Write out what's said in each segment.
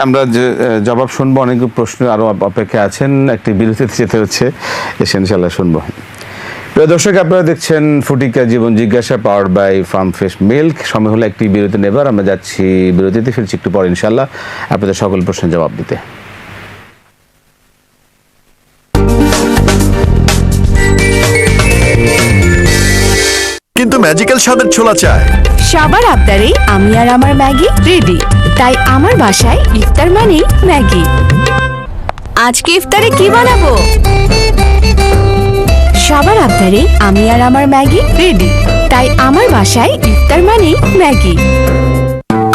আমরা জবাব শুনবো, অনেক প্রশ্ন আরো অপেক্ষা আছেন, একটি বিরতিতে যেতে হচ্ছে, এসে ইনশাল্লাহ শুনবো। প্রিয় দর্শক, আপনারা দেখছেন ফুটিকা জীবন জিজ্ঞাসা, powered by farm fresh milk. সময় হলো একটি বিরতি নেবার, আমরা যাচ্ছি বিরতিতে, ফিরছি একটু পর ইনশাল্লাহ আপনাদের সকল প্রশ্নের জবাব দিতে। কিন্তু ম্যাজিক্যাল স্বাদের ছোলা চায় সবার আবদারে আমি আর আমার ম্যাগি রেডি, তাই আমার বাসায় ইফতার মানেই ম্যাগি। আজকে ইফতারে কি বানাবো? সবার আবদারে আমি আর আমার ম্যাগি রেডি, তাই আমার বাসায় ইফতার মানেই ম্যাগি।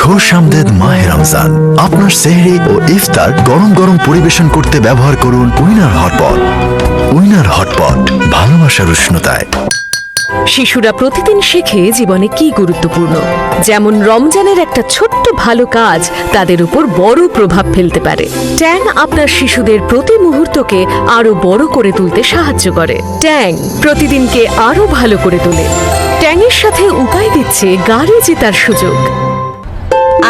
খুশামদেদ মাহে রমজান। আপনার সেহরি ও ইফতার গরম গরম পরিবেশন করতে ব্যবহার করুন উইনার হটপট। উইনার হটপট, ভালোবাসার উষ্ণতায়। শিশুরা প্রতিদিন শেখে জীবনে কি গুরুত্বপূর্ণ। যেমন রমজানের একটা ছোট্ট ভালো কাজ তাদের উপর বড় প্রভাব ফেলতে পারে। ট্যাং আপনার শিশুদের প্রতি মুহূর্তকে আরো বড় করে তুলতে সাহায্য করে। ট্যাং প্রতিদিনকে আরো ভালো করে তোলে। ট্যাংয়ের সাথে উপায় দিচ্ছে গাড়ি জেতার সুযোগ।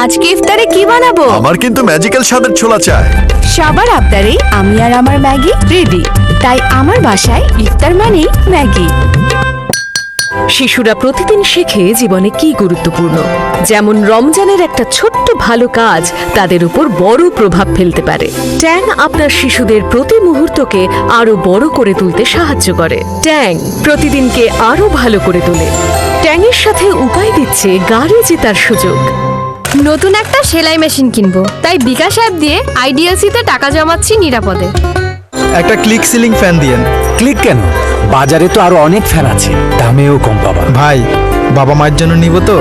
আজকে ইফতারে কি বানাবো? আমার কিন্তু ম্যাজিক্যাল স্বাদের ছোলা চায় সবার আবদারে আমি আর আমার ম্যাগি রেডি, তাই আমার বাসায় ইফতার মানেই ম্যাগি। শিশুরা প্রতিদিন শেখে জীবনে কি গুরুত্বপূর্ণ। যেমন রমজানের একটা ছোট্ট ভালো কাজ তাদের উপর বড় প্রভাব ফেলতে পারে। ট্যাং আপনার শিশুদের প্রতি মুহূর্তকে আরো বড় করে তুলতে সাহায্য করে। ট্যাং প্রতিদিনকে আরো ভালো করে তোলে। ট্যাংয়ের সাথে উপায় দিচ্ছে গাড়ি জেতার সুযোগ। নতুন একটা সেলাই মেশিন কিনবো, তাই বিকাশ অ্যাপ দিয়ে আইডিএলসিতে টাকা জমাচ্ছি নিরাপদে। একটা ক্লিক সিলিং ফ্যান দিয়েন। ক্লিক কেন? বাজারে তো আরো অনেক ফ্যান আছে, দামেও কম পাবা। ভাই, বাবা মায়ের জন্য নিব তো,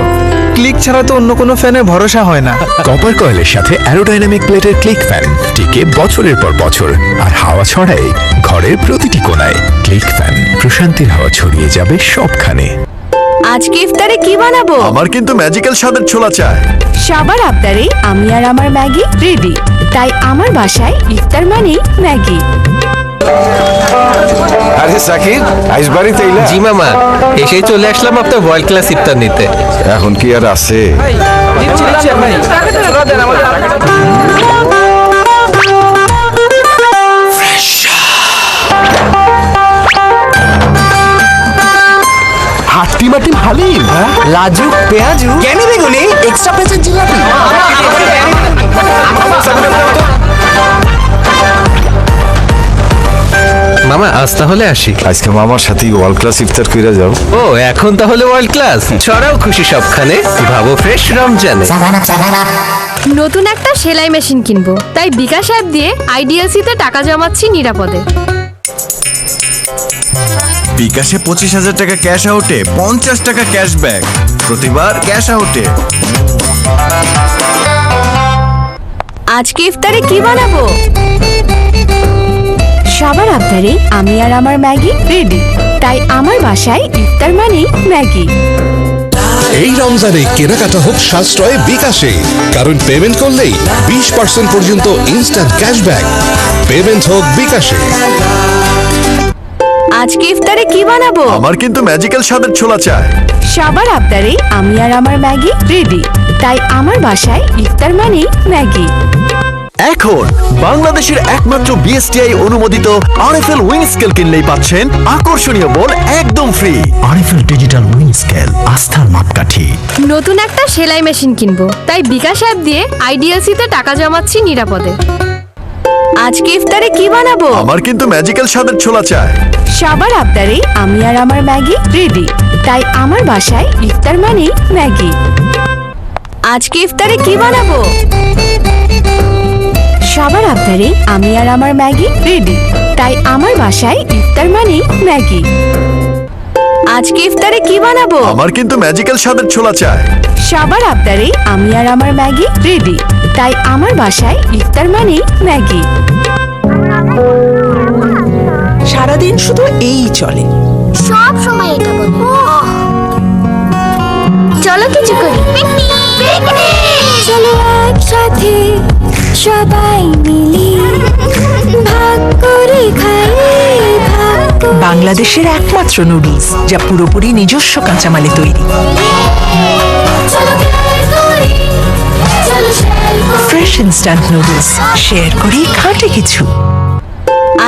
ক্লিক ছাড়া তো অন্য কোনো ফ্যানে ভরসা হয় না। কপার কয়েলের সাথে অ্যারোডাইনামিক প্লেটের ক্লিক ফ্যান টিকে বছরের পর বছর, আর হাওয়া ছড়ায় ঘরের প্রতিটি কোণায়। ক্লিক ফ্যান, প্রশান্তির হাওয়া ছড়িয়ে যাবে সবখানে। আজকে ইফতারে কি বানাবো? আমার কিন্তু ম্যাজিক্যাল স্বাদের ছোলা চায় সবার আবদারে আমি আর আমার ম্যাগি রেডি, তাই আমার বাসায় ইফতার মানেই ম্যাগি। আরে সাকিব, আইস বাড়িতে এলা? জি মামা, এসেই চলে আসলাম আপনার ওয়ার্ল্ড ক্লাস ইফতার নিতে। এখন কি আর আছে? হাট্টি মাটি হালিম, লাজুক পেঁয়াজু, কেন বেগুনি, এক্সট্রা পেঁয়াজের জিলাপি। মামা আজ তাহলে আসি। আজকে মামার সাথে ওয়ার্ল্ড ক্লাস ইফতার কইরা যাও। ও এখন তাহলে ওয়ার্ল্ড ক্লাস, ছড়াও খুশি সবখানে, ভাবো ফ্রেশ রমজানে। নতুন একটা সেলাই মেশিন কিনবো, তাই বিকাশ অ্যাপ দিয়ে আইডিএলসিতে টাকা জমাচ্ছি নিরাপদে। বিকাশে 25,000 টাকা ক্যাশ আউটে 50 টাকা ক্যাশব্যাক, প্রতিবার ক্যাশ আউটে। আজকে ইফতারে কি বানাবো? সবার আবদারে আমি আর আমার ম্যাগি রেডি, তাই আমার বাসায় ইফতার মানেই ম্যাগি। এই রমজানে কেনাকাটা হোক সাশ্রয়ে বিকাশে, কারণ পেমেন্ট করলেই 20% পর্যন্ত ইনস্ট্যান্ট ক্যাশব্যাক। পেমেন্ট হোক বিকাশে। আজকে ইফতারে কি বানাবো? আমার কিন্তু ম্যাজিক্যাল স্বাদের ছোলা চায় সবার আবদারে আমি আর আমার ম্যাগি রেডি, তাই আমার বাসায় ইফতার মানেই ম্যাগি। এখন বাংলাদেশের একমাত্র বিএসটিআই অনুমোদিত আরএফএল উইং স্কেল কিনলেই পাচ্ছেন আকর্ষণীয় বোন একদম free. RFL digital wing scale, আস্থার মাপকাঠি। নতুন একটা সেলাই মেশিন কিনবো, তাই বিকাশ অ্যাপ দিয়ে আইডিএলসিতে টাকা জমাচ্ছি নিরাপদে। আজকে ইফতারে কি বানাবো? আমার কিন্তু ম্যাজিক্যাল স্বাদের ছোলা চায় সবার আবদারে আমি আর আমার ম্যাগি রেডি, তাই আমার বাসায় ইফতার মানেই ম্যাগি। আজকে ইফতারে কি বানাবো? সবার আবদারে আমি আর আমার ম্যাগি রেডি, তাই আমার বাসায় ইফতার মানেই ম্যাগি। আজকে ইফতারে কি বানাবো? আমার কিন্তু ম্যাজিক্যাল স্বাদের ছোলা চায় সবার আবদারে আমি আর আমার ম্যাগি রেডি, তাই আমার বাসায় ইফতার মানেই ম্যাগি। সারাদিন শুধু এই চলে, সব সময় এটা বলবো। চলো কিছু করি, চলো একসাথে সবাই মিলে ভাগ করে খাই। বাংলাদেশের একমাত্র নুডলস যা পুরোপুরি নিজস্ব কাঁচামালে তৈরি। ফ্রেশ ইনস্ট্যান্ট নুডলস শেয়ার করি খাটে কিছু।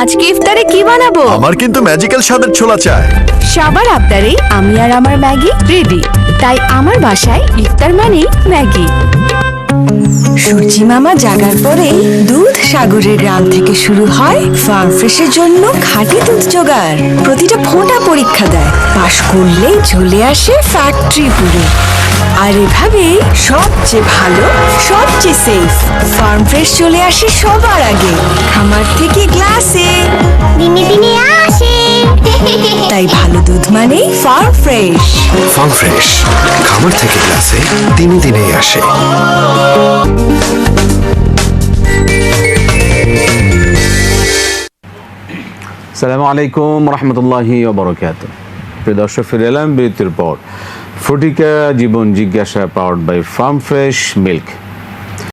আজকে ইফতারে কি বানাবো? আমার কিন্তু ম্যাজিক্যাল স্বাদের ছোলা চাই। সবার আবদারে আমি আর আমার ম্যাগি রেডি, তাই আমার বাসায় ইফতার মানেই ম্যাগি। সূর্যি মামা জাগার পরেই দুধ সাগরের গ্রাম থেকে শুরু হয় ফার্ম ফ্রেশের জন্য খাঁটি দুধ জোগাড়। প্রতিটা ফোঁটা পরীক্ষা দেয়, পাশ করলেই চলে আসে ফ্যাক্টরি পুরে। আর এভাবেই সবচেয়ে ভালো, সবচেয়ে সেফ ফার্ম ফ্রেশ চলে আসে সবার আগে, খামার থেকে গ্লাসে। দিনে দিনে আসে। তাই ভালো দুধ মানে ফার্ম ফ্রেশ। ফার্ম ফ্রেশ, খামার থেকে গ্লাসে, দিনে দিনেই আসে। আসসালামু আলাইকুম রহমতুল্লাহি ওবরাকাতুহু। প্রিয় দর্শক, ফিরে এলাম বিরতির পর। ফটিকা জীবন জিজ্ঞাসা powered by farm fresh milk.